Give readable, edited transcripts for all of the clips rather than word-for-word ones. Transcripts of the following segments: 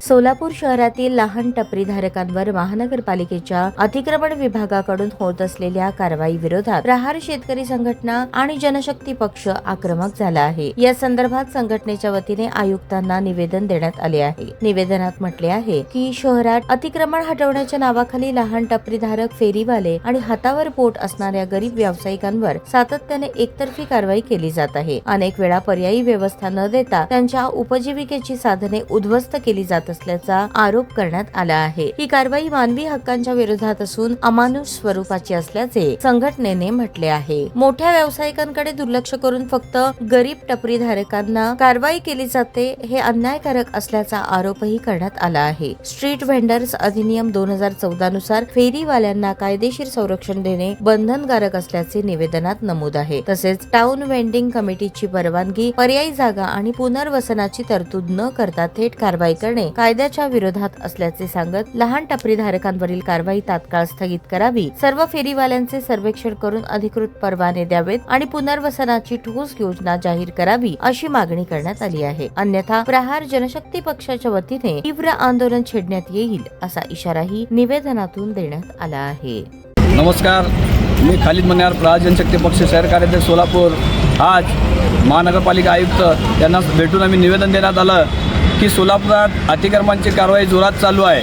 सोलापूर शहरातील लहान टपरीधारकांवर महानगरपालिकेच्या अतिक्रमण विभागाकडून होत असलेल्या कारवाई विरोधात प्रहार शेतकरी संघटना आणि जनशक्ती पक्ष आक्रमक झाला आहे। या संदर्भात संघटनेच्या वतीने आयुक्तांना निवेदन देण्यात आले आहे। निवेदनात म्हटले आहे की शहरात अतिक्रमण हटवण्याच्या नावाखाली लहान टपरीधारक, फेरीवाले आणि हातावर पोट असणाऱ्या गरीब व्यावसायिकांवर सातत्याने एकतर्फी कारवाई केली जात आहे। अनेक वेळा पर्यायी व्यवस्था न देता त्यांच्या उपजीविकेची साधने उद्ध्वस्त केली जात असल्याचा आरोप करण्यात आला आहे। ही कारवाई मानवी हक्कांच्या विरोधात असून अमानुष स्वरूपाची असल्याचे संघटनेने म्हटले आहे। मोठ्या व्यावसायिकांकडे दुर्लक्ष करून फक्त गरीब टपरीधारकांना कारवाई केली जाते, हे अन्यायकारक असल्याचा आरोपही करण्यात आला आहे। स्ट्रीट व्हेंडर्स अधिनियम 2014 नुसार फेरीवाल्यांना कायदेशीर संरक्षण देणे बंधनकारक असल्याचे निवेदनात नमूद आहे। तसेच टाउन वेंडिंग कमिटीची परवानगी, पर्यायी जागा आणि पुनर्वसनाची तरतूद न करता थेट कारवाई करणे कायद्याच्या विरोधात असल्याचे सांगत लहान टपरीधारकांवरील कारवाई तात्काळ स्थगित करावी, सर्व फेरीवाल्यांचे सर्वेक्षण करून अधिकृत परवाने द्यावेत आणि पुनर्वसनाची ठोस योजना जाहीर करावी अशी मागणी करण्यात आली आहे। अन्यथा प्रहार जनशक्ती पक्षाच्या वतीने तीव्र आंदोलन छेडण्यात येईल असा इशाराही निवेदनातून देण्यात आला आहे। नमस्कार, मी खालिद मन्यार, प्रहार जनशक्ती पक्ष शहर कार्याध्यक्ष सोलापूर। आज महानगरपालिका आयुक्त यांना भेटून आम्ही निवेदन देण्यात आलं की सोलापुरात अतिक्रमणाची कारवाई जोरात चालू आहे।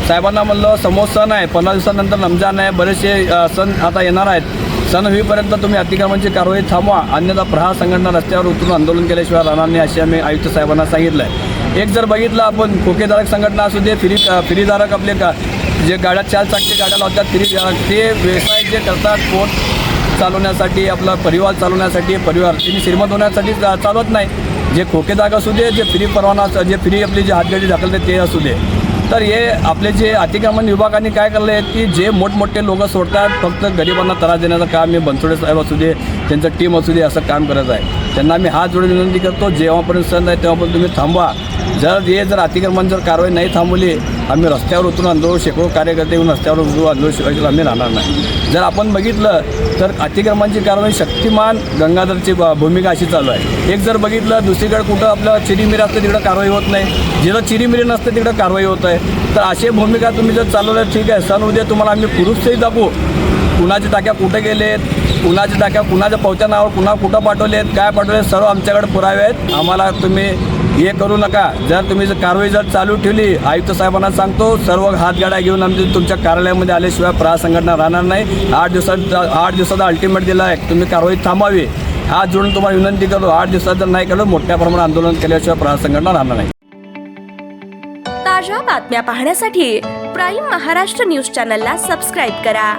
साहेबांना म्हणलं समोर सण आहे, 15 दिवसानंतर रमजान आहे, बरेचसे सण आता येणार आहेत। सण होईपर्यंत तुम्ही अतिक्रमणाची कारवाई थांबवा, अन्यथा प्रहार संघटना रस्त्यावर उतरून आंदोलन केल्याशिवाय राहणार नाही असे आम्ही आयुक्त साहेबांना सांगितलं आहे। एक जर बघितलं आपण, खोकेधारक संघटना असू दे, फेरीधारक आपले जे गाड्या 4 चाकी गाड्या लावतात, ते व्यवसाय जे करतात, पोट चालवण्यासाठी, आपला परिवार चालवण्यासाठी, त्यांनी श्रीमंत होण्यासाठी चालवत नाही। जे खोकेदार असू दे, जे फ्री परवाना, जे फ्री आपली जे हातगाडी ढकलते ते असू दे, तर हे आपले जे अतिक्रमण विभागाने काय केलं आहे की जे मोठमोठे लोक सोडतात, फक्त गरिबांना त्रास देण्याचं काम, हे बनसोडे साहेब असू दे, त्यांचं टीम असू दे, असं काम करत आहे। त्यांना मी हात जोडून विनंती करतो, जेव्हापर्यंत सण आहे तेव्हापर्यंत तुम्ही थांबवा। जर अतिक्रमण कारवाई नाही थांबवली, आम्ही रस्त्यावर उतरून आंदोलन, शेकडो कार्यकर्ते येऊन रस्त्यावर उतरून आंदोलन शिवाय आम्ही राहणार नाही। जर आपण बघितलं तर अतिक्रमणाची कारवाई शक्तिमान गंगाधरची भूमिका अशी चालू आहे। एक जर बघितलं, दुसरीकडे कुठं आपलं चिरीमिरी असतं तिकडं कारवाई होत नाही, जिथं चिरीमिरी नसतं तिकडं कारवाई होत आहे। तर अशी भूमिका तुम्ही जर चालवलं, ठीक आहे, सण उद्या तुम्हाला आम्ही प्रूफसही दाखवू, कुणाच्या टाक्या कुठे गेलेत, कुणाच्या टाक्या कुणाच्या पावत्या नावावर कुणा कुठं पाठवलेत, काय पाठवले, सर्व आमच्याकडे पुरावे आहेत। आम्हाला तुम्ही हे करू नका। जर तुम्ही कारवाई चालू ठेवली, आयुक्त साहेबांना सांगतो, सर्व हातगाड्या घेऊन आमच्या तुमच्या कार्यालयामध्ये आल्याशिवाय प्रहार संघटना राहणार नाही। 8 दिवसाचा अल्टिमेट दिला आहे, तुम्ही कारवाई थांबावी। हात जोडून तुम्हाला विनंती करतो, 8 दिवसात जर नाही केलं, मोठ्या प्रमाणात आंदोलन केल्याशिवाय प्रहार संघटना राहणार नाही। ताज्या बातम्या पाहण्यासाठी प्राईम महाराष्ट्र न्यूज चॅनलला सबस्क्राईब करा।